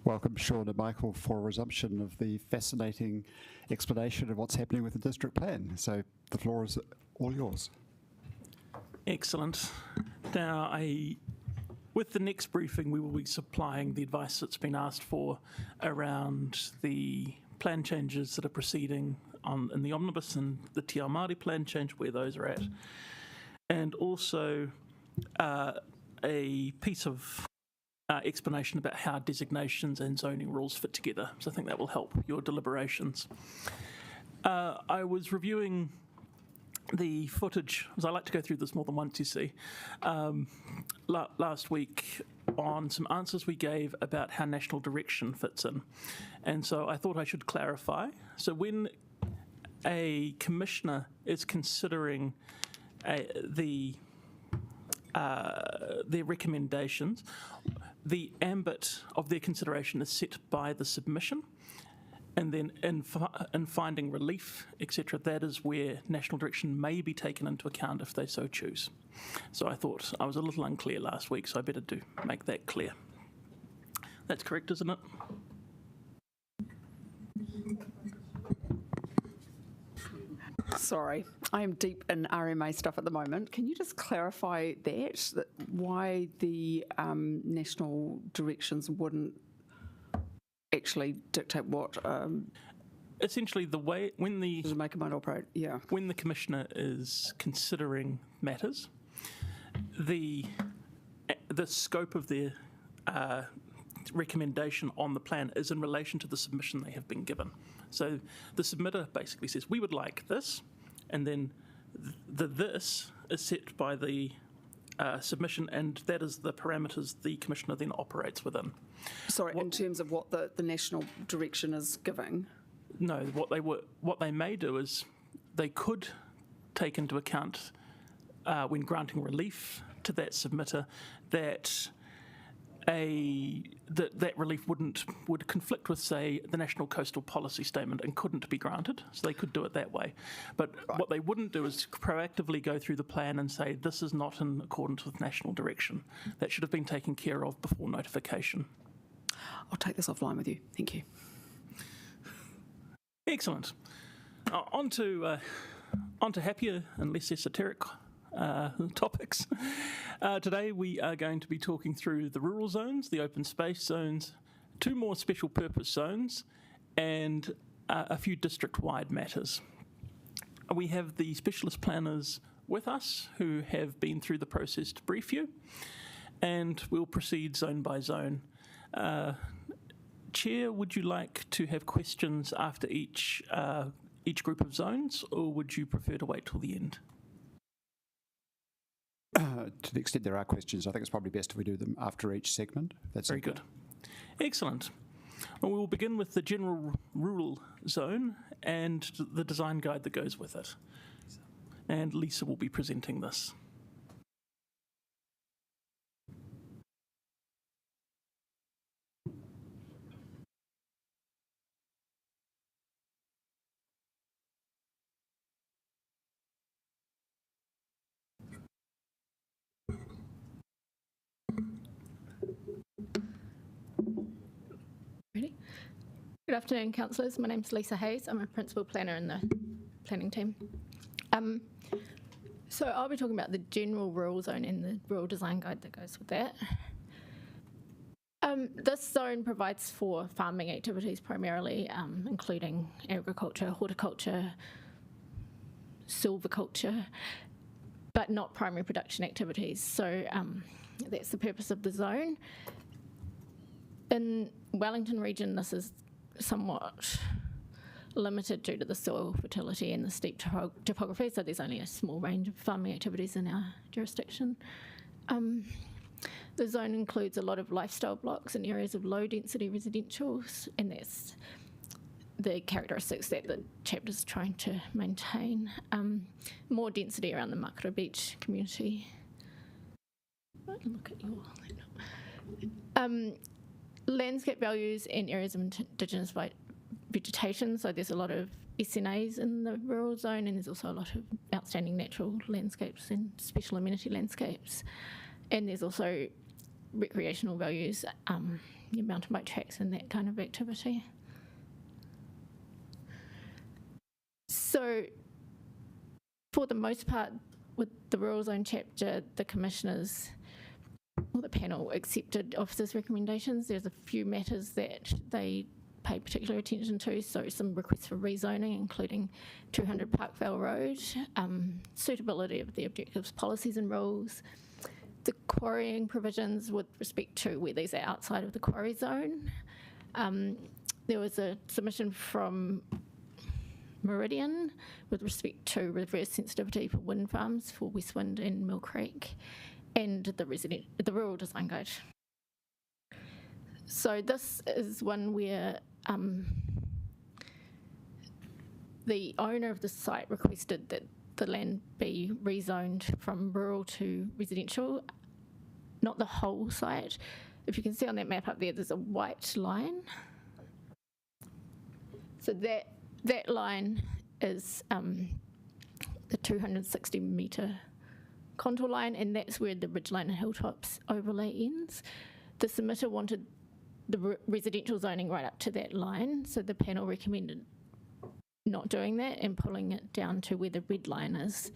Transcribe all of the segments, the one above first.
welcome Sean and Michael for a resumption of the fascinating explanation of what's happening with the district plan. So the floor is all yours. Excellent. Now, with the next briefing, we will be supplying the advice that's been asked for around the plan changes that are proceeding in the Omnibus and the Te Ao Māori plan change, where those are at. And also a piece of explanation about how designations and zoning rules fit together. So I think that will help your deliberations. I was reviewing the footage, as I like to go through this more than once, you see, last week on some answers we gave about how national direction fits in. And so I thought I should clarify. So when a commissioner is considering their recommendations, the ambit of their consideration is set by the submission, and then in finding relief, etc., that is where national direction may be taken into account if they so choose. So I thought I was a little unclear last week, so I better do make that clear. That's correct, isn't it? Sorry, I am deep in RMA stuff at the moment. Can you just clarify that why the national directions wouldn't actually dictate what? Essentially, the way when the make a mind operate, yeah. When the commissioner is considering matters, the scope of their recommendation on the plan is in relation to the submission they have been given. So the submitter basically says, we would like this, and then this is set by the submission, and that is the parameters the commissioner then operates within. Sorry, in terms of what the national direction is giving? No, what they may do is they could take into account when granting relief to that submitter that that relief would conflict with, say, the National Coastal Policy Statement and couldn't be granted, so they could do it that way. But what they wouldn't do is proactively go through the plan and say, this is not in accordance with national direction. That should have been taken care of before notification. I'll take this offline with you. Thank you. Excellent. On to happier and less esoteric topics. Today we are going to be talking through the rural zones, the open space zones, two more special purpose zones, and a few district-wide matters. We have the specialist planners with us who have been through the process to brief you, and we'll proceed zone by zone. Chair, would you like to have questions after each group of zones, or would you prefer to wait till the end? To the extent there are questions, I think it's probably best if we do them after each segment. That's very good. Excellent. Well, we will begin with the general rural zone and the design guide that goes with it. And Lisa will be presenting this. Ready? Good afternoon, councillors. My name's Lisa Hayes. I'm a principal planner in the planning team. So I'll be talking about the general rural zone and the rural design guide that goes with that. This zone provides for farming activities primarily, including agriculture, horticulture, silviculture, but not primary production activities. So that's the purpose of the zone. In Wellington region, this is somewhat limited due to the soil fertility and the steep topography, so there's only a small range of farming activities in our jurisdiction. The zone includes a lot of lifestyle blocks and areas of low density residentials, and that's the characteristics that the chapter's trying to maintain. More density around the Makara Beach community. Look at your landscape values and areas of indigenous vegetation, so there's a lot of SNAs in the rural zone, and there's also a lot of outstanding natural landscapes and special amenity landscapes. And there's also recreational values, your mountain bike tracks and that kind of activity. So for the most part, with the rural zone chapter, the commissioners or the panel accepted officers' recommendations. There's a few matters that they paid particular attention to, so some requests for rezoning, including 200 Parkvale Road, suitability of the objectives, policies and rules, the quarrying provisions with respect to where these are outside of the quarry zone. There was a submission from Meridian with respect to reverse sensitivity for wind farms for West Wind and Mill Creek, and the rural design guide. So this is one where the owner of the site requested that the land be rezoned from rural to residential, not the whole site. If you can see on that map up there, there's a white line. So that line is the 260 metre contour line, and that's where the ridgeline and hilltops overlay ends. The submitter wanted the residential zoning right up to that line, so the panel recommended not doing that and pulling it down to where the red line is.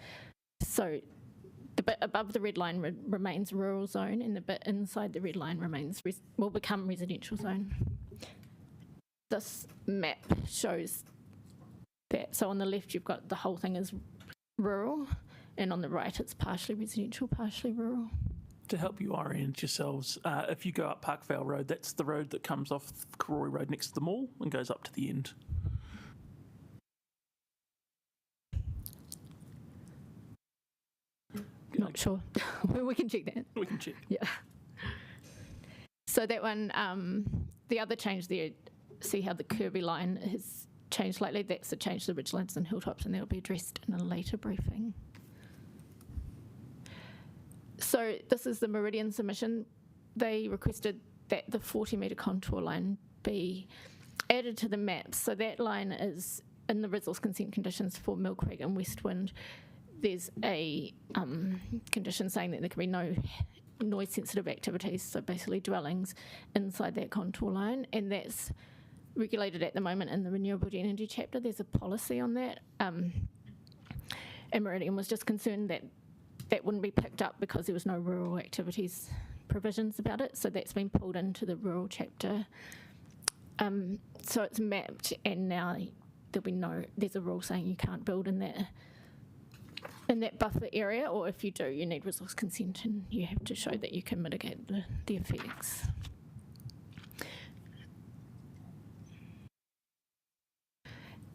So the bit above the red line remains rural zone, and the bit inside the red line will become residential zone. This map shows that. So on the left, you've got the whole thing is rural, and on the right, it's partially residential, partially rural. To help you orient yourselves, if you go up Parkvale Road, that's the road that comes off Karori Road next to the mall and goes up to the end. Not sure. We can check that. We can check. Yeah. So that one, the other change there, see how the Kirby line has changed slightly? That's a change to the ridgelines and hilltops, and that will be addressed in a later briefing. So this is the Meridian submission. They requested that the 40-metre contour line be added to the map. So that line is in the resource consent conditions for Mill Creek and West Wind. There's a condition saying that there can be no noise-sensitive activities, so basically dwellings inside that contour line, and that's regulated at the moment in the renewable energy chapter. There's a policy on that, and Meridian was just concerned that that wouldn't be picked up because there was no rural activities provisions about it, so that's been pulled into the rural chapter. So it's mapped, and now there's a rule saying you can't build in that buffer area, or if you do, you need resource consent and you have to show that you can mitigate the effects.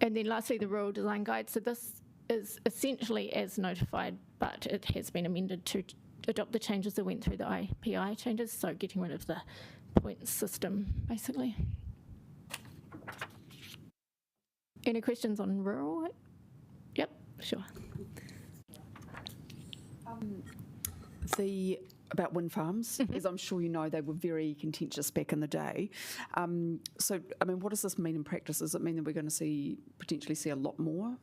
And then lastly, the rural design guide. So this is essentially as notified, but it has been amended to adopt the changes that went through the IPI changes, so getting rid of the points system, basically. Any questions on rural? Yep, sure. About wind farms, as I'm sure you know, they were very contentious back in the day. So, I mean, what does this mean in practice? Does it mean that we're going to potentially see a lot more?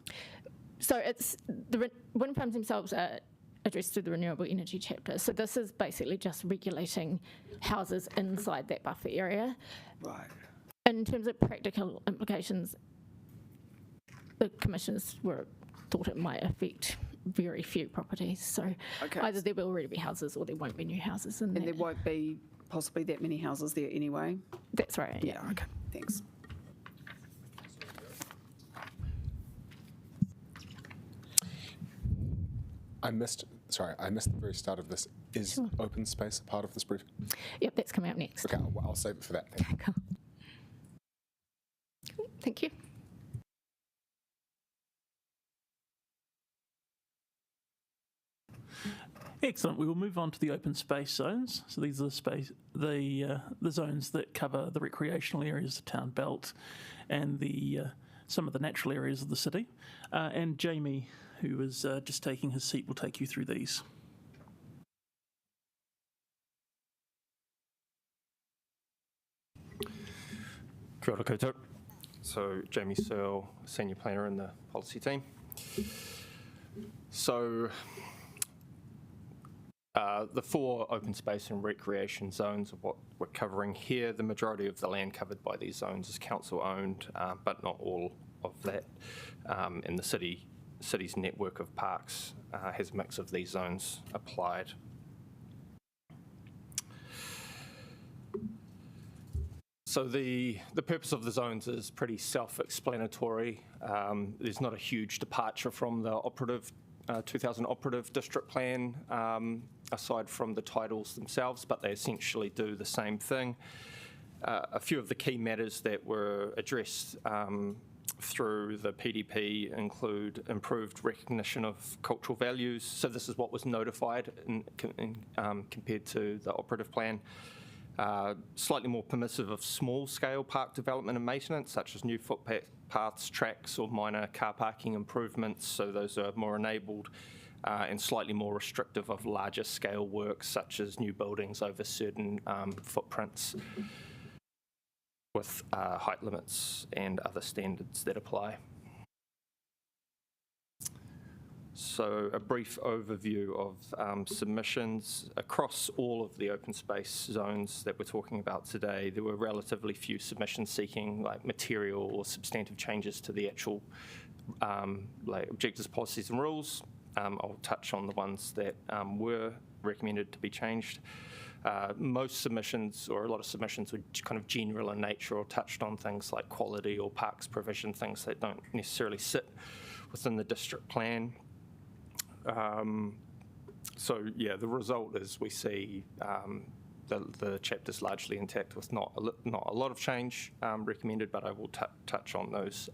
So it's the wind farms themselves are addressed through the renewable energy chapter. So this is basically just regulating houses inside that buffer area. Right. In terms of practical implications, the commissioners thought it might affect very few properties. So either there will already be houses or there won't be new houses in there. And there won't be possibly that many houses there anyway? That's right. Yeah, okay, thanks. I missed the very start of this. Is open space a part of this briefing? Yep, that's coming up next. Okay, I'll save it for that. Thank you. Cool. Thank you. Excellent. We will move on to the open space zones. So these are the zones that cover the recreational areas, the town belt, and some of the natural areas of the city. And Jamie, who is just taking his seat, will take you through these. Kia ora koutou. So Jamie Searle, Senior Planner in the Policy team. So The 4 open space and recreation zones are what we're covering here. The majority of the land covered by these zones is council owned, but not all of that. And the city's network of parks has a mix of these zones applied. So the purpose of the zones is pretty self-explanatory. There's not a huge departure from the 2000 operative district plan, aside from the titles themselves, but they essentially do the same thing. A few of the key matters that were addressed through the PDP include improved recognition of cultural values. So this is what was notified compared to the operative plan. Slightly more permissive of small-scale park development and maintenance, such as new footpaths, tracks, or minor car parking improvements. So those are more enabled, and slightly more restrictive of larger-scale works, such as new buildings over certain footprints, with height limits and other standards that apply. So a brief overview of submissions. Across all of the open space zones that we're talking about today, there were relatively few submissions seeking like material or substantive changes to the actual like objectives, policies and rules. I'll touch on the ones that were recommended to be changed. Most submissions, or a lot of submissions, were kind of general in nature or touched on things like quality or parks provision, things that don't necessarily sit within the district plan. So yeah, the result is we see the chapter's largely intact with not a lot of change recommended, but I will touch on those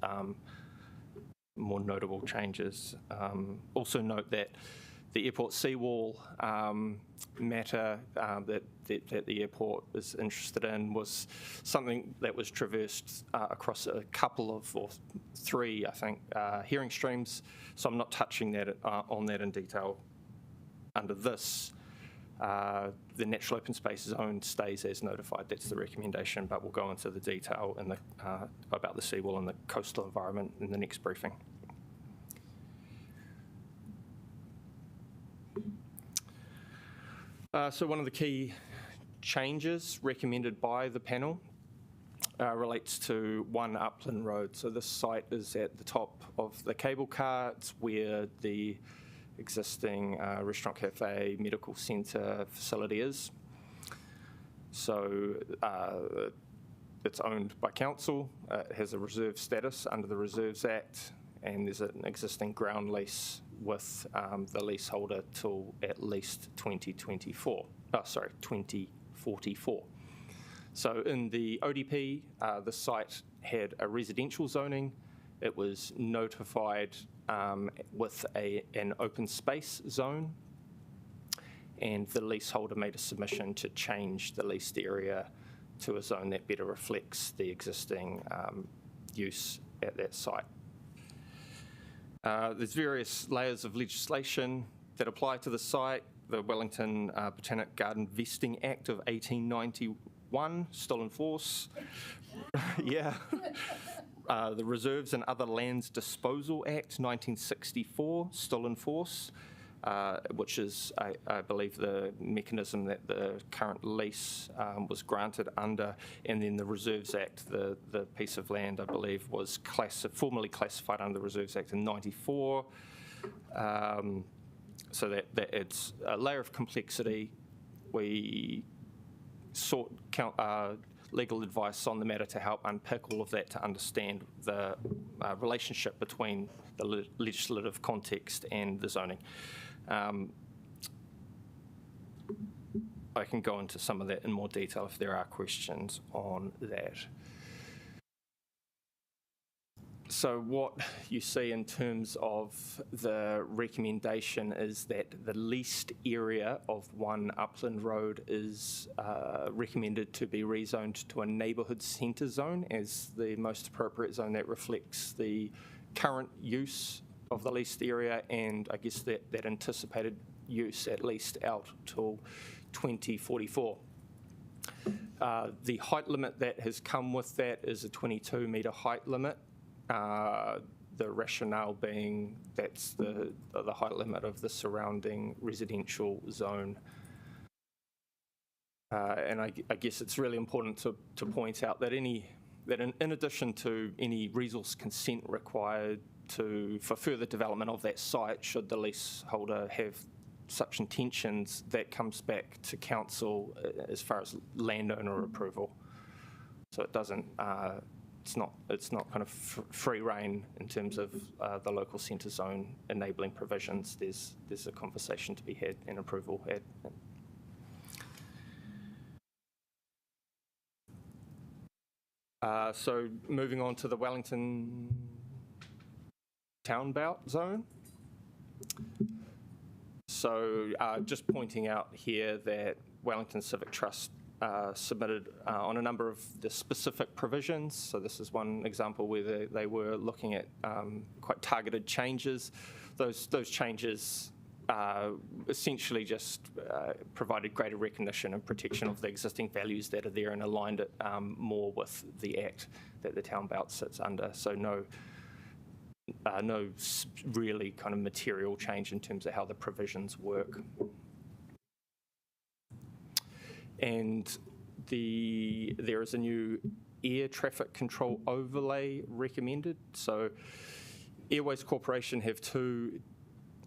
more notable changes. Also note that the airport seawall matter that the airport is interested in was something that was traversed across a couple of, or 3, I think, hearing streams. So I'm not touching that on that in detail under this. The natural open space zone stays as notified. That's the recommendation, but we'll go into the detail in the, about the seawall and the coastal environment in the next briefing. So one of the key changes recommended by the panel relates to 1 Upland Road. So this site is at the top of the cable car. It's where the existing restaurant, cafe, medical centre facility is. So it's owned by council. It has a reserve status under the Reserves Act, and there's an existing ground lease with the leaseholder till at least 2044. So in the ODP, the site had a residential zoning. It was notified with an open space zone, and the leaseholder made a submission to change the leased area to a zone that better reflects the existing use at that site. There's various layers of legislation that apply to the site. The Wellington Botanic Garden Vesting Act of 1891, still in force. Yeah. The Reserves and Other Lands Disposal Act, 1964, still in force, which is, I believe, the mechanism that the current lease was granted under. And then the Reserves Act, the piece of land, I believe, was formally classified under the Reserves Act in 94. So that adds a layer of complexity. We sought legal advice on the matter to help unpick all of that, to understand the relationship between the legislative context and the zoning. I can go into some of that in more detail if there are questions on that. So what you see in terms of the recommendation is that the leased area of 1 Upland Road is recommended to be rezoned to a neighbourhood centre zone as the most appropriate zone that reflects the current use of the leased area, and I guess that anticipated use at least out till 2044. The height limit that has come with that is a 22-metre height limit. the rationale being that's the height limit of the surrounding residential zone. And I guess it's really important to point out that in addition to any resource consent required for further development of that site, should the leaseholder have such intentions, that comes back to council as far as landowner approval. So it doesn't. It's not kind of free rein in terms of the local centre zone enabling provisions. There's a conversation to be had and approval had. So moving on to the Wellington town belt zone. So just pointing out here that Wellington Civic Trust submitted on a number of the specific provisions. So this is one example where they were looking at quite targeted changes. Those changes essentially just provided greater recognition and protection of the existing values that are there and aligned it more with the Act that the town belt sits under. So no really kind of material change in terms of how the provisions work. And there is a new air traffic control overlay recommended. So Airways Corporation have two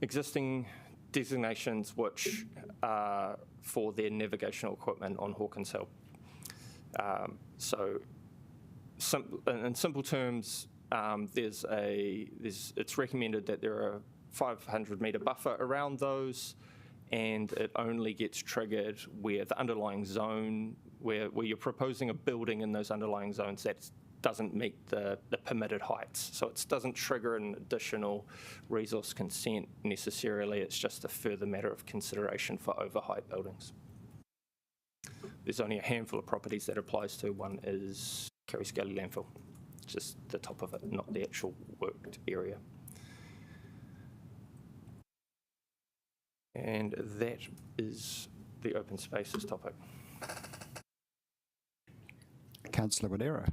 existing designations which are for their navigational equipment on Hawkins Hill. So in simple terms, it's recommended that there are 500-metre buffer around those, and it only gets triggered where the underlying zone, where you're proposing a building in those underlying zones that doesn't meet the permitted heights. So it doesn't trigger an additional resource consent necessarily, it's just a further matter of consideration for overheight buildings. There's only a handful of properties that applies to. One is Kerry Skelly landfill, just the top of it, not the actual worked area. And that is the open spaces topic. Councillor Wadera.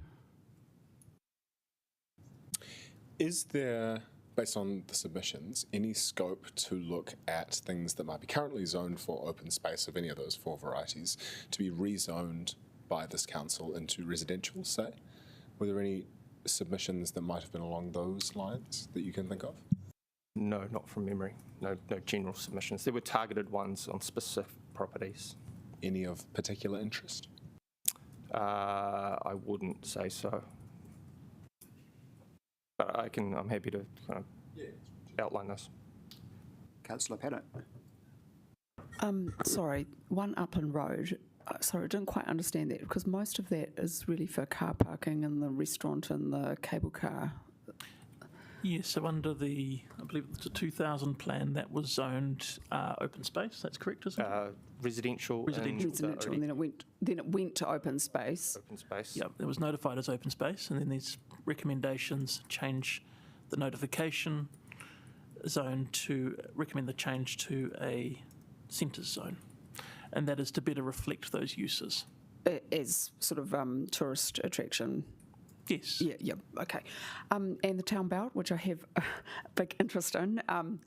Is there, based on the submissions, any scope to look at things that might be currently zoned for open space of any of those four varieties to be rezoned by this council into residential, say? Were there any submissions that might have been along those lines that you can think of? No, not from memory. No general submissions. There were targeted ones on specific properties. Any of particular interest? I wouldn't say so. But I'm happy to kind of outline this. Councillor Pennant. Sorry, One Upland Road. Sorry, I didn't quite understand that because most of that is really for car parking and the restaurant and the cable car. Yes, so under I believe it's a 2000 plan, that was zoned open space. That's correct, isn't it? Residential. Residential, and then it went to open space. Open space. Yep, it was notified as open space, and then these recommendations change the notification zone to recommend the change to a centres zone, and that is to better reflect those uses. As sort of tourist attraction. Yes. Yeah, okay. And the town belt, which I have a big interest in.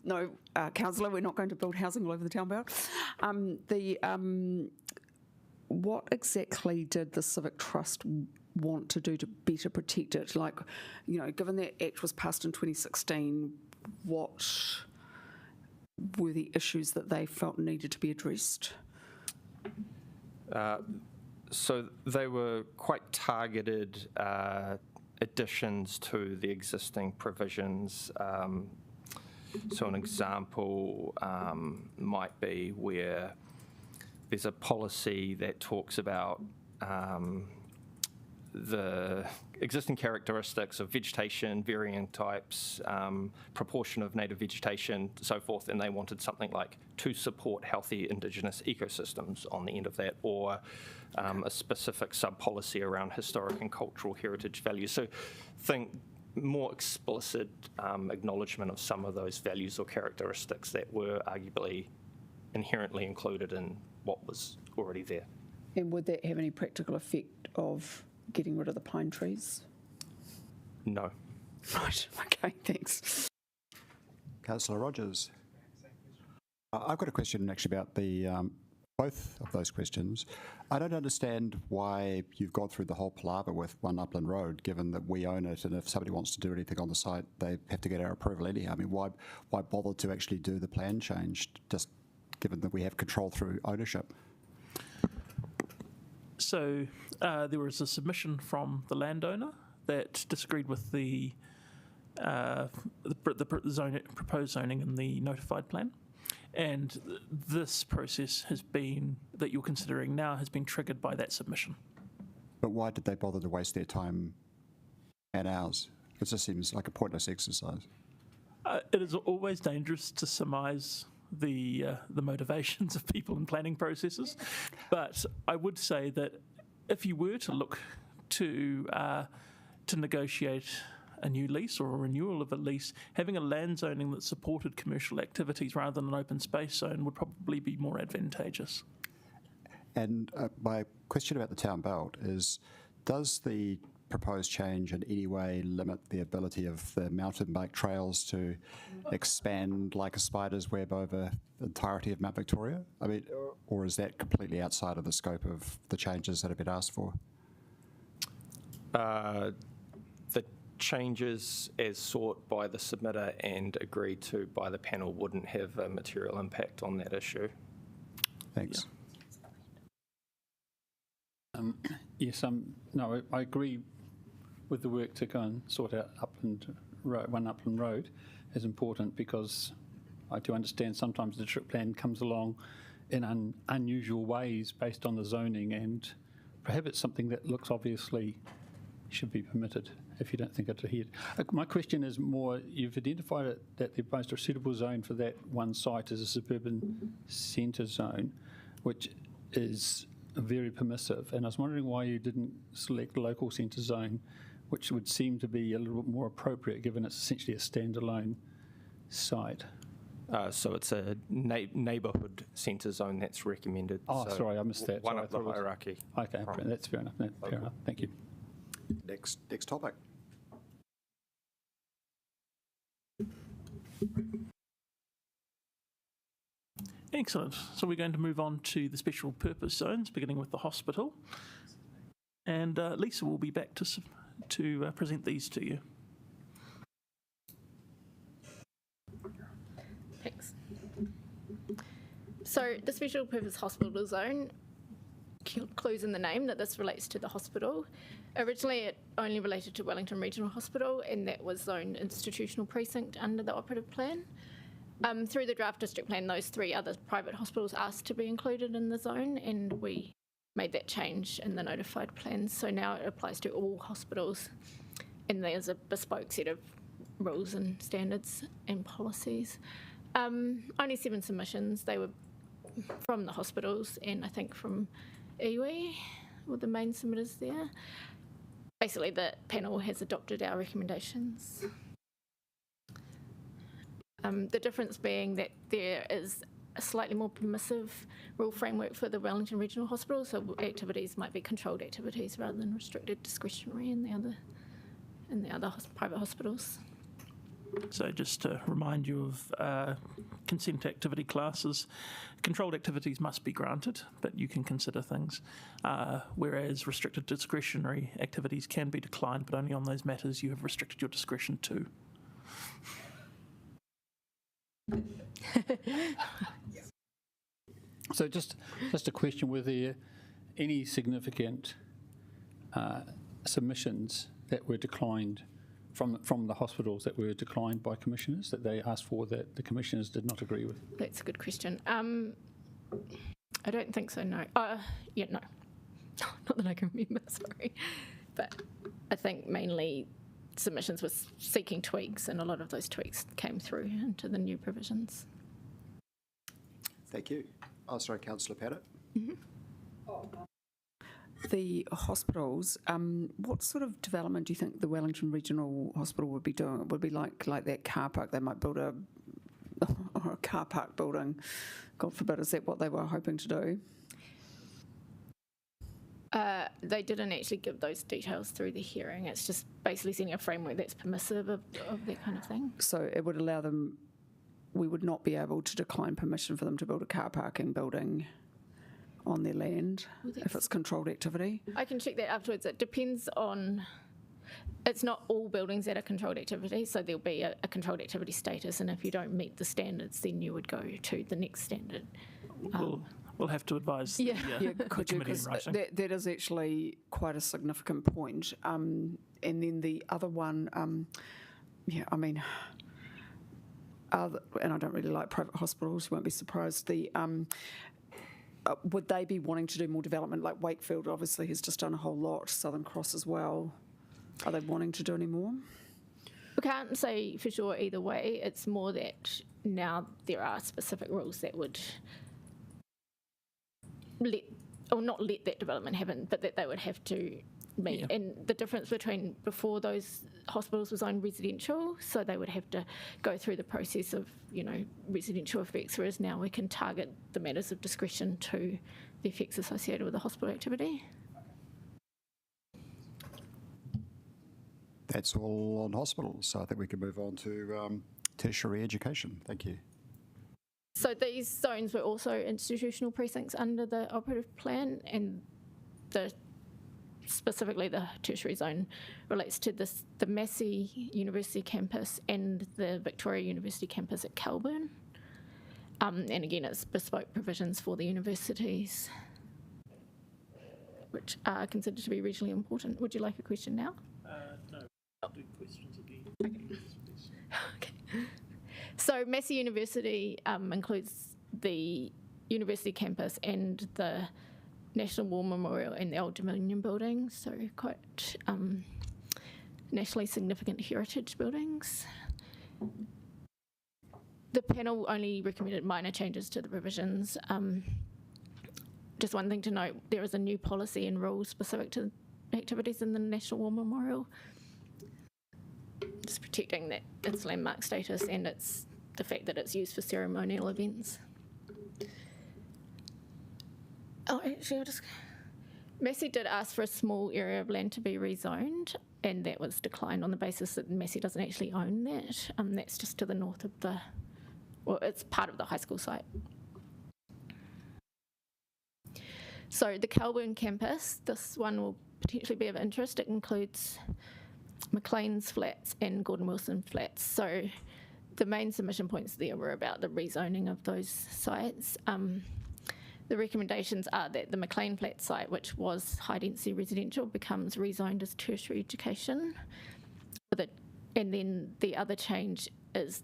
No, councillor, we're not going to build housing all over the town belt. What exactly did the Civic Trust want to do to better protect it? Like, given that Act was passed in 2016, what were the issues that they felt needed to be addressed? So they were quite targeted additions to the existing provisions. So an example might be where there's a policy that talks about the existing characteristics of vegetation, varying types, proportion of native vegetation, so forth, and they wanted something like to support healthy Indigenous ecosystems on the end of that, or a specific sub-policy around historic and cultural heritage values. So think more explicit acknowledgement of some of those values or characteristics that were arguably inherently included in what was already there. And would that have any practical effect of getting rid of the pine trees? No. Right, okay, thanks. Councillor Rogers. I've got a question actually about the both of those questions. I don't understand why you've gone through the whole palaver with One Upland Road, given that we own it, and if somebody wants to do anything on the site, they have to get our approval anyhow. I mean, why bother to actually do the plan change, just given that we have control through ownership? So there was a submission from the landowner that disagreed with the proposed zoning in the notified plan. And this process has been, that you're considering now, has been triggered by that submission. But why did they bother to waste their time and ours? It just seems like a pointless exercise. It is always dangerous to surmise the motivations of people in planning processes, but I would say that if you were to look to negotiate a new lease or a renewal of a lease, having a land zoning that supported commercial activities rather than an open space zone would probably be more advantageous. And my question about the town belt is, does the proposed change in any way limit the ability of the mountain bike trails to expand like a spider's web over the entirety of Mount Victoria? I mean, or is that completely outside of the scope of the changes that have been asked for? The changes as sought by the submitter and agreed to by the panel wouldn't have a material impact on that issue. Thanks. Yes, no, I agree with the work to go and sort out One Upland Road is important, because I do understand sometimes the district plan comes along in unusual ways based on the zoning and prohibits something that looks obviously should be permitted if you don't think it's ahead. My question is more, you've identified it that the most suitable zone for that one site is a suburban centre zone, which is very permissive, and I was wondering why you didn't select local centre zone, which would seem to be a little bit more appropriate given it's essentially a standalone site. So it's a neighbourhood centre zone that's recommended. Oh, so sorry, I missed that. One Sorry, of the hierarchy. Okay, that's fair enough. Fair enough. Thank you. Next topic. Excellent. So we're going to move on to the special purpose zones, beginning with the hospital. And Lisa will be back to present these to you. Thanks. So the special purpose hospital zone clues in the name that this relates to the hospital. Originally, it only related to Wellington Regional Hospital, and that was zoned institutional precinct under the operative plan. Through the draft district plan, those three other private hospitals asked to be included in the zone, and we made that change in the notified plans. So now it applies to all hospitals, and there's a bespoke set of rules and standards and policies. Only 7 submissions. They were from the hospitals and I think from iwi were the main submitters there. Basically, the panel has adopted our recommendations. The difference being that there is a slightly more permissive rule framework for the Wellington Regional Hospital, so activities might be controlled activities rather than restricted discretionary in the other private hospitals. So just to remind you of consent activity classes, controlled activities must be granted, but you can consider things, whereas restricted discretionary activities can be declined, but only on those matters you have restricted your discretion to. So just a question, were there any significant submissions that were declined from the hospitals that were declined by commissioners that they asked for that the commissioners did not agree with? That's a good question. I don't think so, no. Yeah, no. Not that I can remember, sorry. But I think mainly submissions was seeking tweaks, and a lot of those tweaks came through into the new provisions. Thank you. Oh, sorry, Councillor Pettit. Mm-hmm. The hospitals, what sort of development do you think the Wellington Regional Hospital would be doing? It would be like that car park. They might build a car park building. God forbid, is that what they were hoping to do? They didn't actually give those details through the hearing. It's just basically setting a framework that's permissive of that kind of thing. So it would allow them, we would not be able to decline permission for them to build a car parking building on their land if it's controlled activity? I can check that afterwards. It depends on, it's not all buildings that are controlled activity, so there'll be a controlled activity status, and if you don't meet the standards, then you would go to the next standard. We'll have to advise the Could you? committee in Because writing. that is actually quite a significant point. And then the other one, and I don't really like private hospitals, you won't be surprised. Would they be wanting to do more development? Like Wakefield obviously has just done a whole lot, Southern Cross as well. Are they wanting to do any more? We can't say for sure either way. It's more that now there are specific rules that would not let that development happen, but that they would have to meet. Yeah. And the difference between before those hospitals was zoned residential, so they would have to go through the process of, residential effects, whereas now we can target the matters of discretion to the effects associated with the hospital activity. That's all on hospitals, so I think we can move on to tertiary education. Thank you. So these zones were also institutional precincts under the operative plan, and specifically the tertiary zone relates to the Massey University campus and the Victoria University campus at Kelburn. And again, it's bespoke provisions for the universities, which are considered to be regionally important. Would you like a question now? No, I'll do questions at the end. Okay. So Massey University includes the university campus and the National War Memorial and the Old Dominion building, so quite nationally significant heritage buildings. The panel only recommended minor changes to the provisions. Just one thing to note, there is a new policy and rules specific to activities in the National War Memorial, just protecting that its landmark status and the fact that it's used for ceremonial events. Oh, actually, Massey did ask for a small area of land to be rezoned, and that was declined on the basis that Massey doesn't actually own that. That's just to the north of it's part of the high school site. So the Kelburn campus, this one will potentially be of interest. It includes McLean's Flats and Gordon Wilson Flats. So the main submission points there were about the rezoning of those sites. The recommendations are that the McLean Flats site, which was high-density residential, becomes rezoned as tertiary education. And then the other change is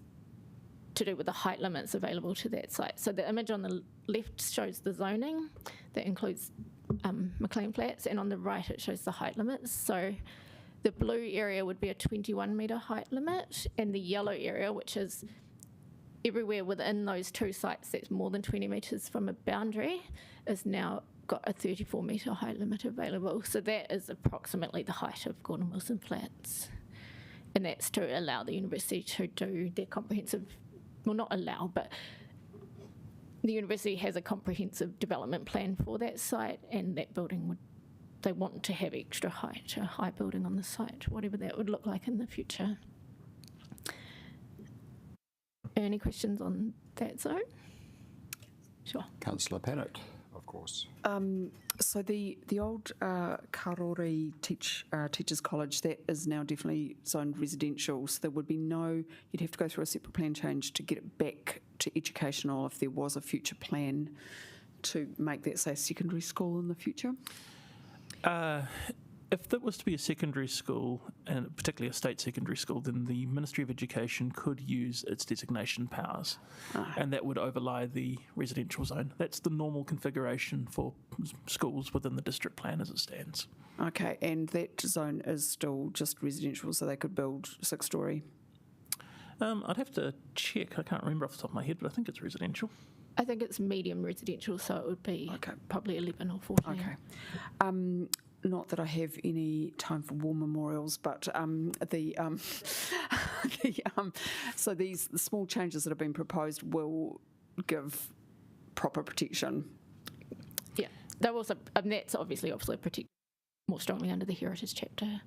to do with the height limits available to that site. So the image on the left shows the zoning that includes McLean Flats, and on the right it shows the height limits. So the blue area would be a 21-metre height limit, and the yellow area, which is everywhere within those two sites that's more than 20 metres from a boundary, is now got a 34-metre height limit available. So that is approximately the height of Gordon Wilson Flats. And that's to allow the university to do their comprehensive, well, not allow, but the university has a comprehensive development plan for that site, and that building they want to have extra height, a high building on the site, whatever that would look like in the future. Any questions on that zone? Sure. Councillor Pennant, of course. So the old Karori Teachers College, that is now definitely zoned residential, so there would be you'd have to go through a separate plan change to get it back to educational if there was a future plan to make that, say, a secondary school in the future? If that was to be a secondary school, and particularly a state secondary school, then the Ministry of Education could use its designation powers, and that would overlie the residential zone. That's the normal configuration for schools within the district plan as it stands. Okay, and that zone is still just residential, so they could build 6-storey? I'd have to check. I can't remember off the top of my head, but I think it's residential. I think it's medium residential, so it would be probably 11 or 14. Okay. Not that I have any time for war memorials, but so the small changes that have been proposed will give proper protection. Yeah. they're also, and that's obviously protected more strongly under the heritage chapter.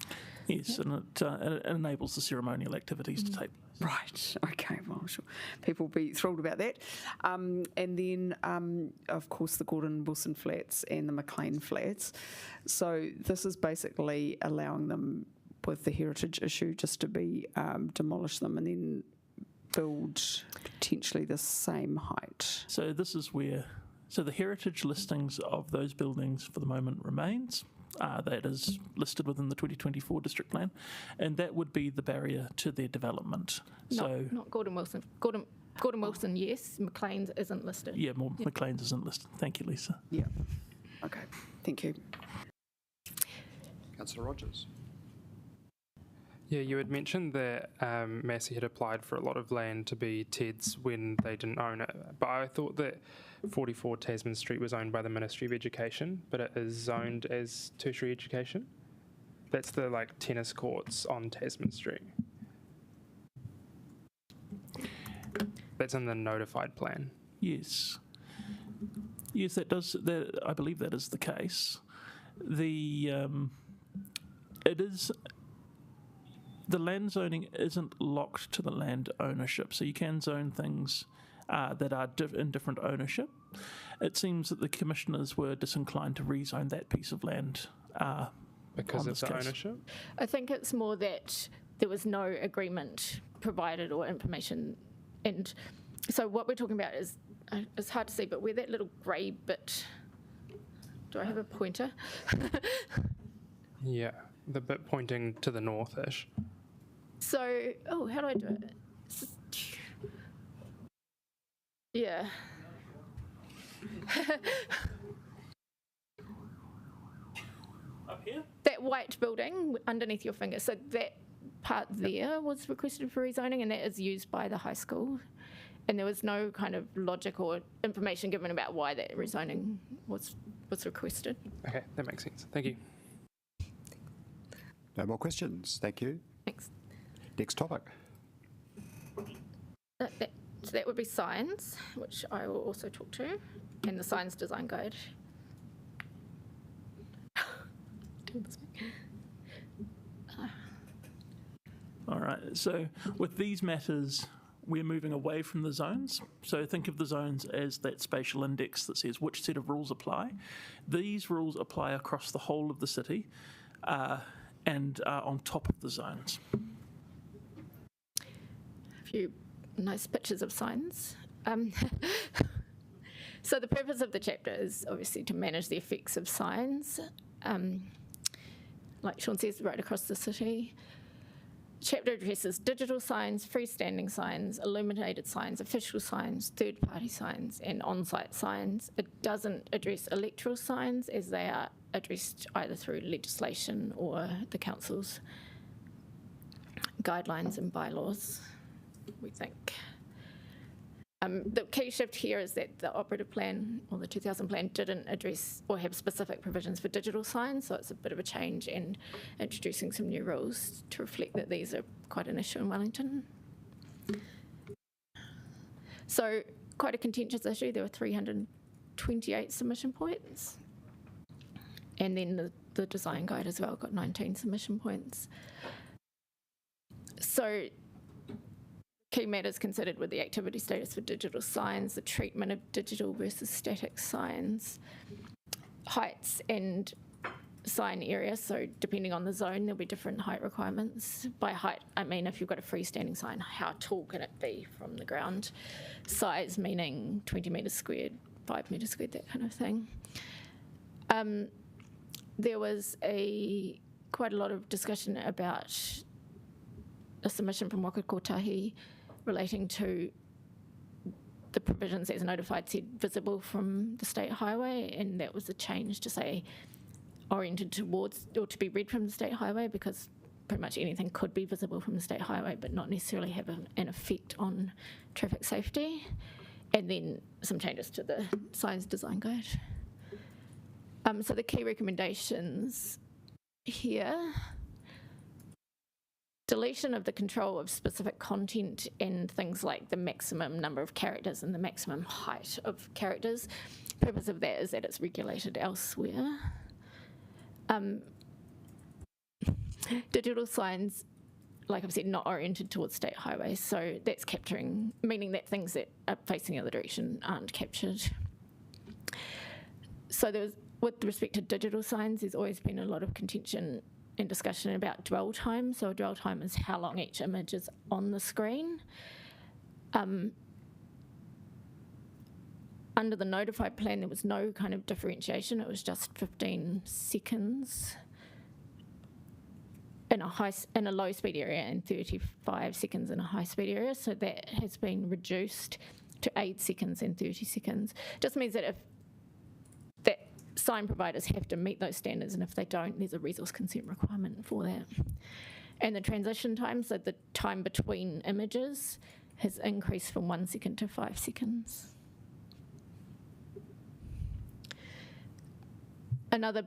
Yes, and it enables the ceremonial activities to take place. Right. Okay. Well, sure. People will be thrilled about that. And then, of course, the Gordon Wilson flats and the McLean flats. So this is basically allowing them, with the heritage issue, just to be demolish them and then build potentially the same height. So this is where, so the heritage listings of those buildings for the moment remains. That is listed within the 2024 district plan, and that would be the barrier to their development. Not Gordon Wilson. Gordon Wilson, yes. McLean's isn't listed. Yeah, McLean's isn't listed. Thank you, Lisa. Yeah. Okay. Thank you. Councillor Rogers. Yeah, you had mentioned that Massey had applied for a lot of land to be TEDs when they didn't own it, but I thought that 44 Tasman Street was owned by the Ministry of Education, but it is zoned as tertiary education. That's the tennis courts on Tasman Street. That's in the notified plan. Yes. Yes, that does. That I believe that is the case. It is. The land zoning isn't locked to the land ownership, so you can zone things that are in different ownership. It seems that the commissioners were disinclined to rezone that piece of land. Because of the ownership? I think it's more that there was no agreement provided or information. And so what we're talking about is, it's hard to see, but where that little grey bit, do I have a pointer? Yeah, the bit pointing to the north-ish. So, how do I do it? Yeah. Up here? That white building underneath your finger, so that part there was requested for rezoning, and that is used by the high school. And there was no kind of logic or information given about why that rezoning was requested. Okay, that makes sense. Thank you. No more questions. Thank you. Thanks. Next topic. So that would be signs, which I will also talk to, and the signs design guide. All right. So with these matters, we're moving away from the zones. So think of the zones as that spatial index that says which set of rules apply. These rules apply across the whole of the city and are on top of the zones. A few nice pictures of signs. So the purpose of the chapter is obviously to manage the effects of signs, like Sean says, right across the city. Chapter addresses digital signs, freestanding signs, illuminated signs, official signs, third-party signs, and on-site signs. It doesn't address electoral signs, as they are addressed either through legislation or the council's guidelines and bylaws, we think. The key shift here is that the operative plan, or the 2000 plan, didn't address or have specific provisions for digital signs, so it's a bit of a change and introducing some new rules to reflect that these are quite an issue in Wellington. So quite a contentious issue. There were 328 submission points, and then the design guide as well got 19 submission points. So key matters considered were the activity status for digital signs, the treatment of digital versus static signs, heights and sign area. So depending on the zone, there'll be different height requirements. By height, I mean if you've got a freestanding sign, how tall can it be from the ground? Size meaning 20 metres squared, 5 metres squared, that kind of thing. There was quite a lot of discussion about a submission from Waka Kotahi relating to the provisions as notified said visible from the state highway, and that was a change to say oriented towards or to be read from the state highway, because pretty much anything could be visible from the state highway but not necessarily have an effect on traffic safety. And then some changes to the signs design guide. So the key recommendations here: deletion of the control of specific content and things like the maximum number of characters and the maximum height of characters. purpose of that is that it's regulated elsewhere. Digital signs, like I've said, not oriented towards state highways, so that's capturing, meaning that things that are facing the other direction aren't captured. So with respect to digital signs, there's always been a lot of contention and discussion about dwell time. So dwell time is how long each image is on the screen. Under the notified plan, there was no kind of differentiation. It was just 15 seconds in a low speed area and 35 seconds in a high speed area. So that has been reduced to 8 seconds and 30 seconds. Just means that if that sign providers have to meet those standards, and if they don't, there's a resource consent requirement for that. And the transition time, so the time between images, has increased from 1 second to 5 seconds. Another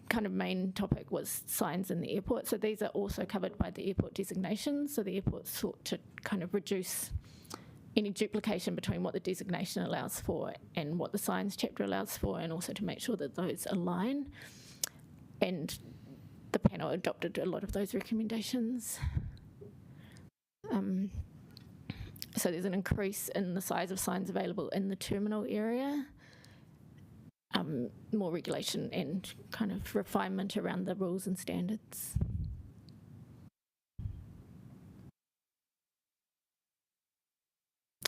kind of main topic was signs in the airport. So these are also covered by the airport designation. So the airport sought to kind of reduce any duplication between what the designation allows for and what the signs chapter allows for, and also to make sure that those align. And the panel adopted a lot of those recommendations. So there's an increase in the size of signs available in the terminal area. More regulation and kind of refinement around the rules and standards.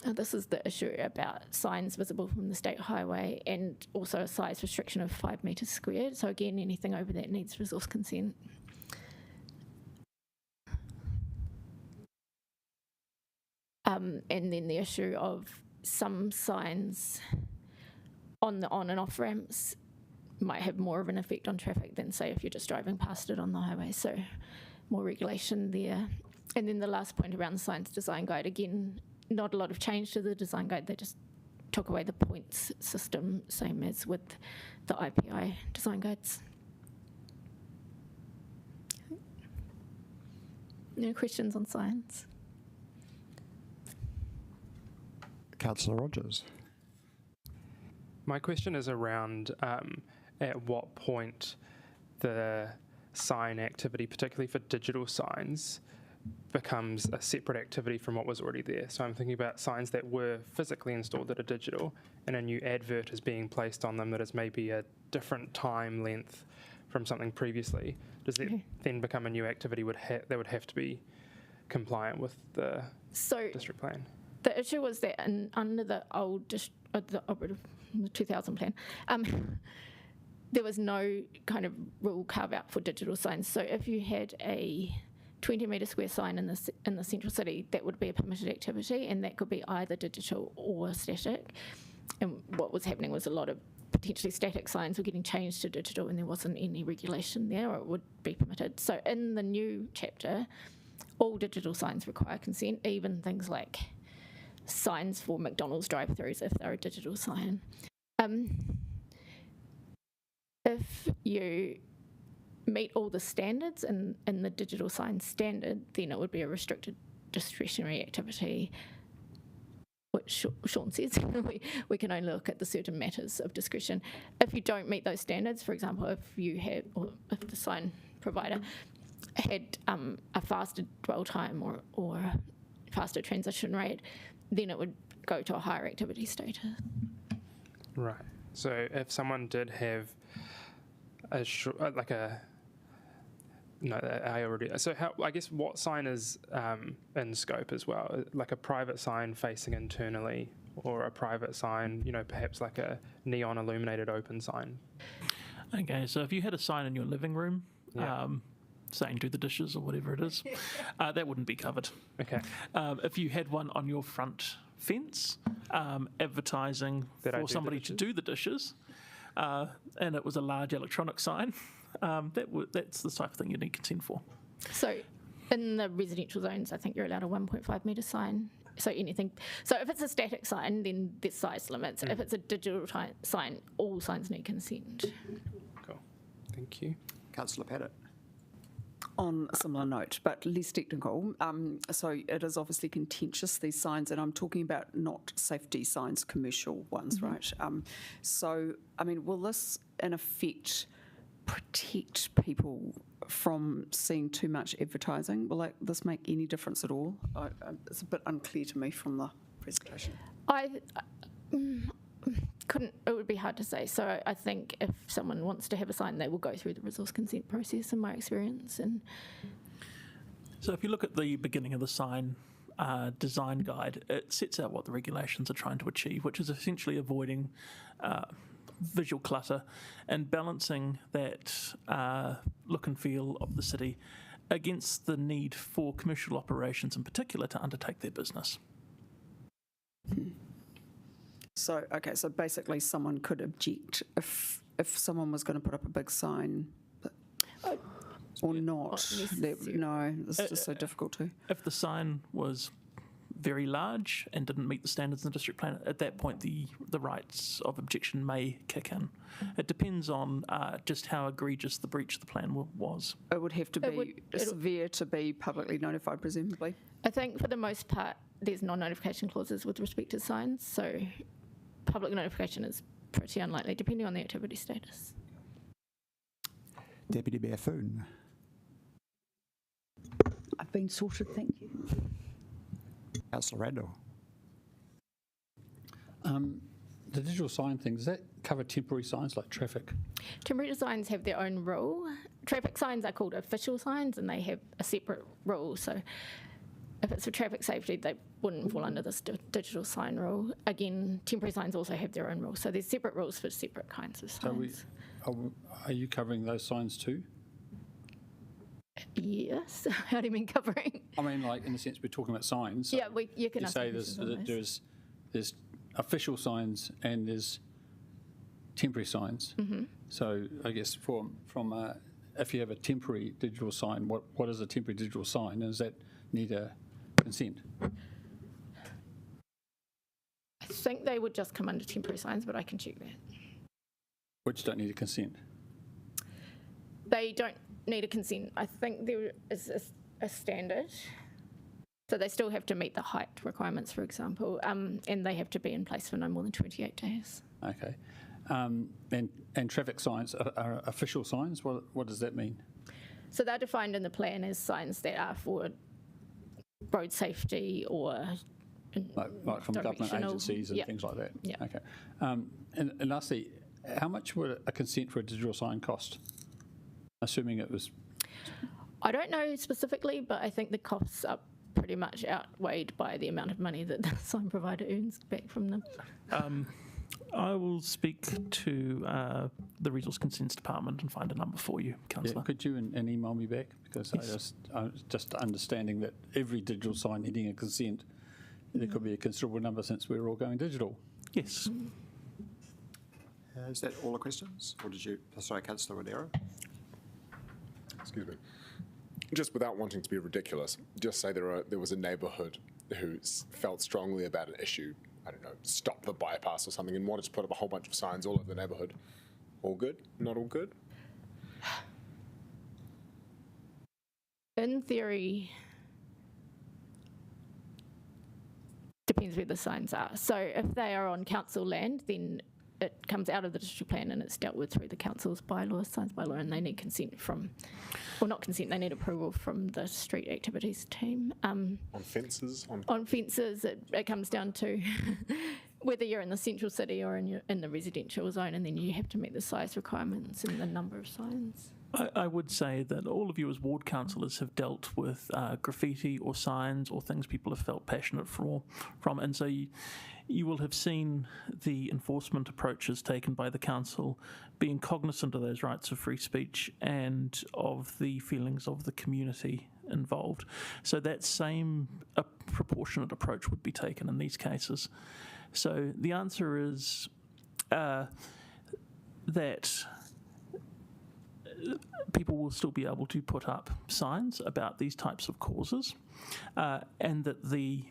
This is the issue about signs visible from the state highway, and also a size restriction of 5 metres squared. So again, anything over that needs resource consent. And then the issue of some signs on the on and off ramps might have more of an effect on traffic than, say, if you're just driving past it on the highway. So more regulation there. And then the last point around the science design guide, again, not a lot of change to the design guide. They just took away the points system, same as with the IPI design guides. No questions on science? Councillor Rogers. My question is around at what point the sign activity, particularly for digital signs, becomes a separate activity from what was already there. So I'm thinking about signs that were physically installed that are digital, and a new advert is being placed on them that is maybe a different time length from something previously. Does it then become a new activity that would have to be compliant with the district plan? The issue was that under the old the 2000 plan, there was no kind of rule carve out for digital signs. So if you had a 20 metre square sign in the central city, that would be a permitted activity, and that could be either digital or static. And what was happening was a lot of potentially static signs were getting changed to digital, and there wasn't any regulation there, or it would be permitted. So in the new chapter, all digital signs require consent, even things like signs for McDonald's drive-thrus if they're a digital sign. If you meet all the standards in the digital sign standard, then it would be a restricted discretionary activity, which Sean says we can only look at the certain matters of discretion. If you don't meet those standards, for example, if the sign provider had a faster dwell time or faster transition rate, then it would go to a higher activity status. Right. So if someone did have I guess what sign is in scope as well? Like a private sign facing internally, or a private sign, perhaps like a neon illuminated open sign? Okay, so if you had a sign in your living room, saying do the dishes or whatever it is, that wouldn't be covered. Okay. If you had one on your front fence advertising for somebody to do the dishes, and it was a large electronic sign, that's the type of thing you need consent for. So in the residential zones, I think you're allowed a 1.5 metre sign. So anything. So if it's a static sign, then there's size limits. If it's a digital sign, all signs need consent. Cool. Thank you. Councillor Pettit. on a similar note, but less technical. So it is obviously contentious, these signs, and I'm talking about not safety signs, commercial ones, right? So, I mean, will this in effect protect people from seeing too much advertising? Will this make any difference at all? It's a bit unclear to me from the presentation. It would be hard to say. So I think if someone wants to have a sign, they will go through the resource consent process, in my experience. And So if you look at the beginning of the sign design guide, it sets out what the regulations are trying to achieve, which is essentially avoiding visual clutter and balancing that look and feel of the city against the need for commercial operations in particular to undertake their business. So, okay, so basically someone could object if someone was going to put up a big sign, or not. No, it's just so difficult to. If the sign was very large and didn't meet the standards in the district plan, at that point the rights of objection may kick in. It depends on just how egregious the breach of the plan was. It would have to be severe to be publicly notified, presumably. I think for the most part, there's non-notification clauses with respect to signs, so public notification is pretty unlikely, depending on the activity status. Deputy Mayor Foon. I've been sorted, thank you. Councillor Randall. The digital sign thing, does that cover temporary signs like traffic? Temporary signs have their own rule. Traffic signs are called official signs, and they have a separate rule. So if it's for traffic safety, they wouldn't fall under this digital sign rule. Again, temporary signs also have their own rules. So there's separate rules for separate kinds of signs. So are you covering those signs too? Yes. How do you mean covering? I mean, like, in the sense we're talking about signs. So yeah, you can say there's official signs and there's temporary signs. Mm-hmm. So I guess from if you have a temporary digital sign, what is a temporary digital sign? Does that need a consent? I think they would just come under temporary signs, but I can check that. Which don't need a consent? They don't need a consent. I think there is a standard. So they still have to meet the height requirements, for example, and they have to be in place for no more than 28 days. Okay. And traffic signs are official signs? What does that mean? So they're defined in the plan as signs that are for road safety or like from government agencies and things like that? Yeah. Okay. And lastly, how much would a consent for a digital sign cost? Assuming it was... I don't know specifically, but I think the costs are pretty much outweighed by the amount of money that the sign provider earns back from them. I will speak to the Resource Consents Department and find a number for you, Councillor. Yeah, could you and email me back? Because yes. I'm just understanding that every digital sign needing a consent, there could be a considerable number since we're all going digital. Yes. Is that all the questions? Or did you... Sorry, Councillor Wadera. Excuse me. Just without wanting to be ridiculous, just say there was a neighbourhood who felt strongly about an issue, I don't know, stop the bypass or something, and wanted to put up a whole bunch of signs all over the neighbourhood. All good? Not all good? In theory, depends where the signs are. So if they are on council land, then it comes out of the district plan and it's dealt with through the council's bylaws, signs bylaw, and they need consent from, well, not consent, they need approval from the street activities team. On fences? On fences, it comes down to whether you're in the central city or in the residential zone, and then you have to meet the size requirements and the number of signs. I would say that all of you as ward councillors have dealt with graffiti or signs or things people have felt passionate from, and so you will have seen the enforcement approaches taken by the council being cognizant of those rights of free speech and of the feelings of the community involved. So that same proportionate approach would be taken in these cases. So the answer is that people will still be able to put up signs about these types of causes, and that the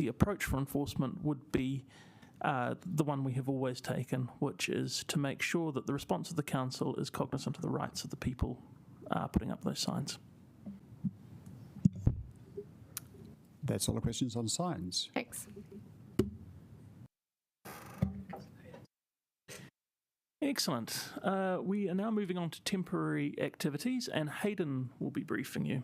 approach for enforcement would be the one we have always taken, which is to make sure that the response of the council is cognizant of the rights of the people putting up those signs. That's all the questions on signs. Thanks. Excellent. We are now moving on to temporary activities, and Hayden will be briefing you.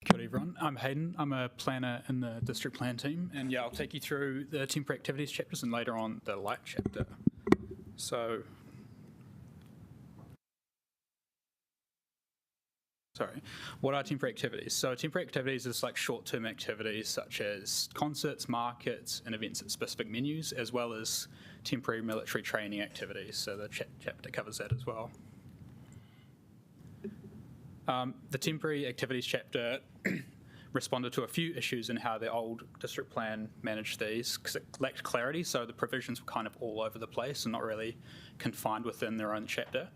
Kia ora everyone, I'm Hayden. I'm a planner in the district plan team, and yeah, I'll take you through the temporary activities chapters and later on the light chapter. So, what are temporary activities? So temporary activities is like short-term activities such as concerts, markets, and events at specific venues, as well as temporary military training activities. So the chapter covers that as well. The temporary activities chapter responded to a few issues in how the old district plan managed these because it lacked clarity, so the provisions were kind of all over the place and not really confined within their own chapter.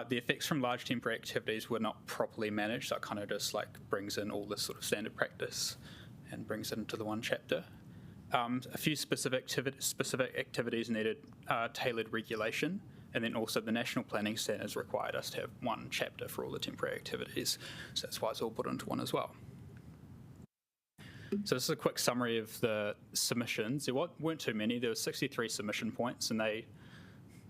The effects from large temporary activities were not properly managed, so it kind of just like brings in all this sort of standard practice and brings it into the one chapter. A few specific activities needed tailored regulation, and then also the national planning standards required us to have one chapter for all the temporary activities, so that's why it's all put into one as well. So this is a quick summary of the submissions. There weren't too many. There were 63 submission points, and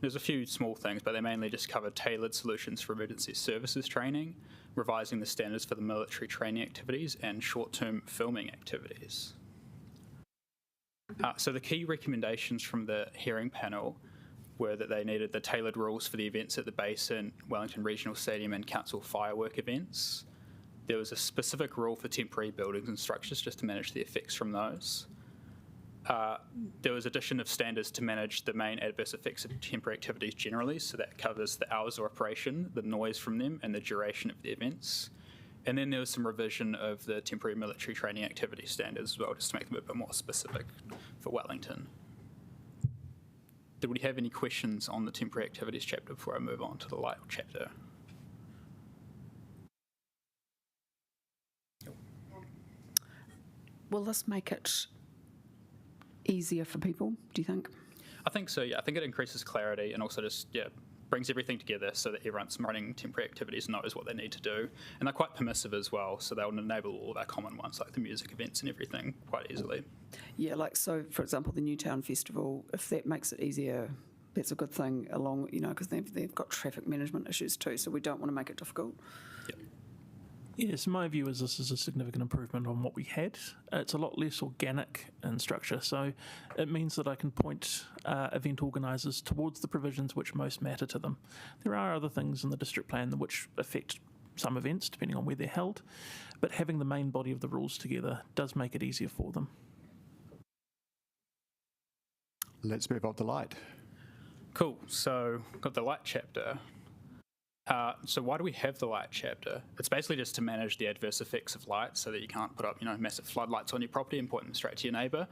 there's a few small things, but they mainly just covered tailored solutions for emergency services training, revising the standards for the military training activities, and short-term filming activities. So the key recommendations from the hearing panel were that they needed the tailored rules for the events at the Basin, Wellington Regional Stadium, and council firework events. There was a specific rule for temporary buildings and structures just to manage the effects from those. There was addition of standards to manage the main adverse effects of temporary activities generally, so that covers the hours of operation, the noise from them, and the duration of the events. And then there was some revision of the temporary military training activity standards as well, just to make them a bit more specific for Wellington. Did we have any questions on the temporary activities chapter before I move on to the light chapter? Will this make it easier for people, do you think? I think so, yeah. I think it increases clarity and also just, brings everything together so that everyone's running temporary activities knows what they need to do. And they're quite permissive as well, so they'll enable all of our common ones like the music events and everything quite easily. Yeah, like so, for example, the Newtown Festival, if that makes it easier, that's a good thing along, because they've got traffic management issues too, so we don't want to make it difficult. Yep. Yes, my view is this is a significant improvement on what we had. It's a lot less organic in structure, so it means that I can point event organisers towards the provisions which most matter to them. There are other things in the district plan which affect some events, depending on where they're held, but having the main body of the rules together does make it easier for them. Let's move on to light. Cool, so got the light chapter. So why do we have the light chapter? It's basically just to manage the adverse effects of light so that you can't put up, massive floodlights on your property and point them straight to your neighbour.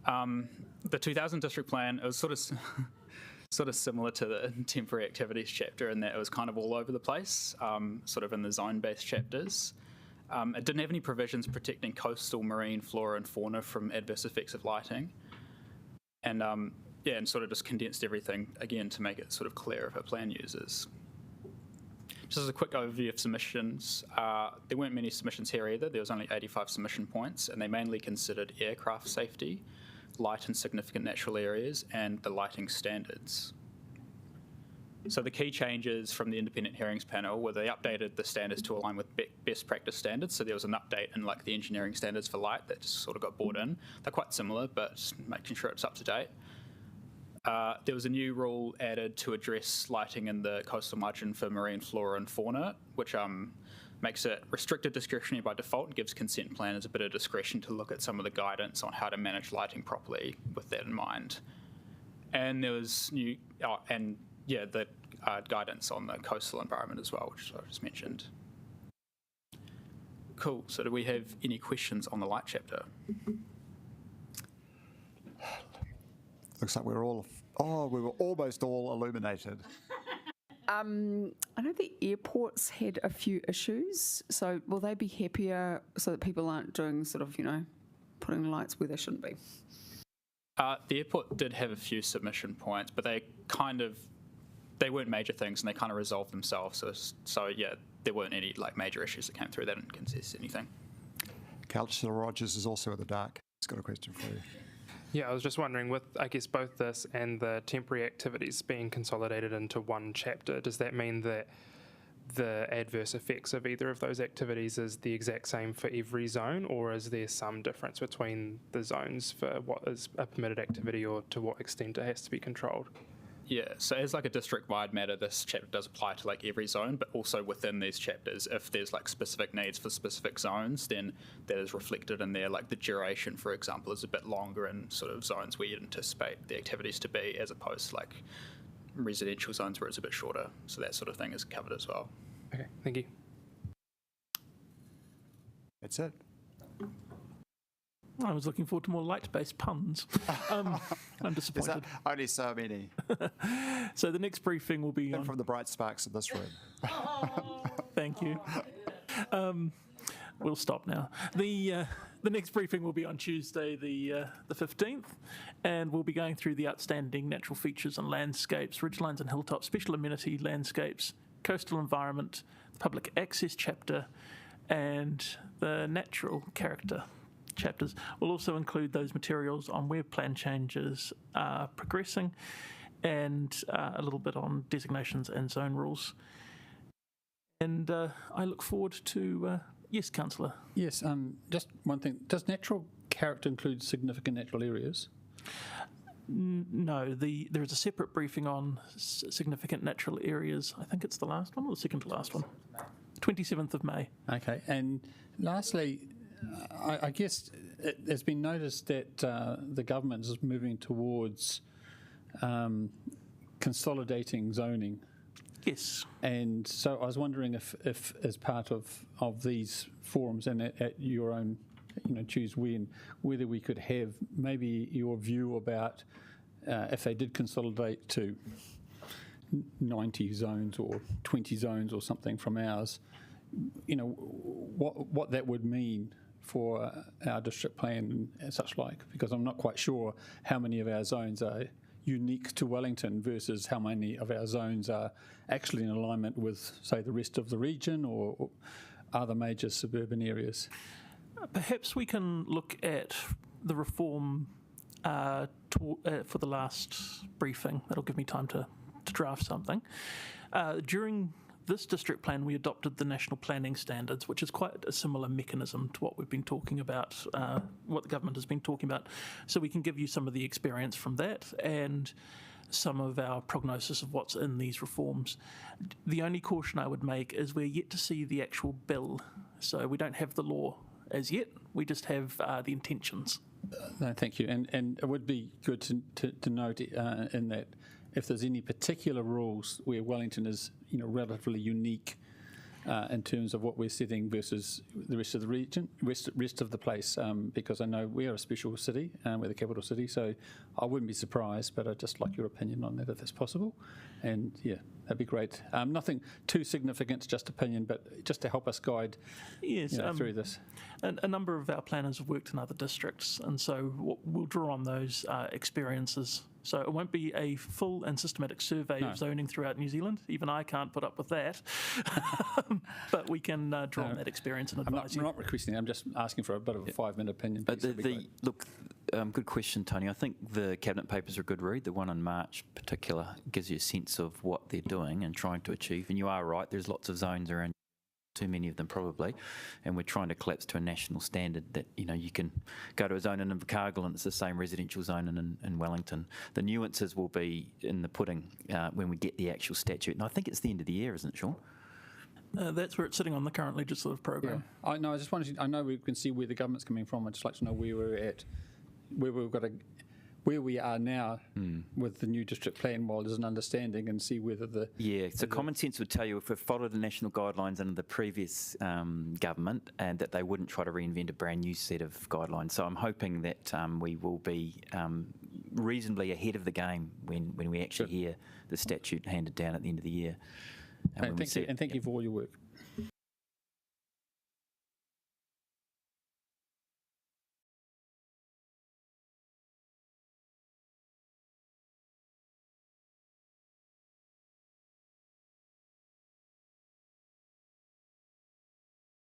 The 2000 district plan, it was sort of similar to the temporary activities chapter in that it was kind of all over the place, sort of in the zone-based chapters. It didn't have any provisions protecting coastal marine flora and fauna from adverse effects of lighting. And and sort of just condensed everything again to make it sort of clear for plan users. Just as a quick overview of submissions, there weren't many submissions here either. There was only 85 submission points, and they mainly considered aircraft safety, light in significant natural areas, and the lighting standards. So the key changes from the independent hearings panel were they updated the standards to align with best practice standards. So there was an update in like the engineering standards for light that just sort of got brought in. They're quite similar, but making sure it's up to date. There was a new rule added to address lighting in the coastal margin for marine flora and fauna, which makes it restricted discretionary by default and gives consent planners a bit of discretion to look at some of the guidance on how to manage lighting properly with that in mind. And there was the guidance on the coastal environment as well, which I just mentioned. Cool, so do we have any questions on the light chapter? Looks like we were almost all illuminated. I know the airports had a few issues, so will they be happier so that people aren't doing sort of, putting lights where they shouldn't be? The airport did have a few submission points, but they weren't major things, and they kind of resolved themselves. So yeah, there weren't any major issues that came through. They didn't contest anything. Councillor Rogers is also in the dark. He's got a question for you. Yeah, I was just wondering, with I guess both this and the temporary activities being consolidated into one chapter, does that mean that the adverse effects of either of those activities is the exact same for every zone, or is there some difference between the zones for what is a permitted activity or to what extent it has to be controlled? Yeah, so as a district-wide matter, this chapter does apply to every zone, but also within these chapters, if there's specific needs for specific zones, then that is reflected in there. The duration, for example, is a bit longer in sort of zones where you'd anticipate the activities to be, as opposed to residential zones where it's a bit shorter. So that sort of thing is covered as well. Okay, thank you. That's it. I was looking forward to more light-based puns. I'm disappointed. There's only so many. So the next briefing will be And on... from the bright sparks of this room. Thank you. We'll stop now. The next briefing will be on Tuesday, the 15th, and we'll be going through the outstanding natural features and landscapes, ridgelines and hilltops, special amenity landscapes, coastal environment, the public access chapter, and the natural character chapters. We'll also include those materials on where plan changes are progressing, and a little bit on designations and zone rules. And I look forward to... yes, Councillor. Yes, just one thing. Does natural character include significant natural areas? No, there is a separate briefing on significant natural areas. I think it's the last one or the second to last one. 27th of May. Okay, and lastly, I guess it has been noticed that the government is moving towards consolidating zoning. Yes. And so I was wondering if as part of these forums and at your own, choose when, whether we could have maybe your view about if they did consolidate to 90 zones or 20 zones or something from ours, what that would mean for our district plan and such like, because I'm not quite sure how many of our zones are unique to Wellington versus how many of our zones are actually in alignment with, say, the rest of the region or other major suburban areas. Perhaps we can look at the reform for the last briefing. That'll give me time to draft something. During this district plan, we adopted the national planning standards, which is quite a similar mechanism to what we've been talking about, what the government has been talking about. So we can give you some of the experience from that and some of our prognosis of what's in these reforms. The only caution I would make is we're yet to see the actual bill. So we don't have the law as yet. We just have the intentions. No, thank you. And it would be good to note in that if there's any particular rules where Wellington is, relatively unique in terms of what we're setting versus the rest of the region, rest of the place, because I know we are a special city, we're the capital city, so I wouldn't be surprised, but I'd just like your opinion on that if it's possible. And yeah, that'd be great. Nothing too significant, just opinion, but just to help us guide through this. A number of our planners have worked in other districts, and so we'll draw on those experiences. So it won't be a full and systematic survey of zoning throughout New Zealand. Even I can't put up with that. But we can draw on that experience and advise you. I'm not requesting it. I'm just asking for a bit of a 5-minute opinion. But good question, Tony. I think the Cabinet papers are a good read. The one in March in particular gives you a sense of what they're doing and trying to achieve. And you are right, there's lots of zones around, too many of them probably, and we're trying to collapse to a national standard that, you can go to a zone in Invercargill and it's the same residential zone in Wellington. The nuances will be in the pudding when we get the actual statute. And I think it's the end of the year, isn't it, Sean? That's where it's sitting on the current legislative program. Yeah. I just wanted to, I know we can see where the government's coming from. I'd just like to know where we're at, where we are now with the new district plan, while there's an understanding, and see whether the... Yeah, so common sense would tell you if we followed the national guidelines under the previous government, and that they wouldn't try to reinvent a brand new set of guidelines. So I'm hoping that we will be reasonably ahead of the game when we actually hear the statute handed down at the end of the year. And thank you for all your work.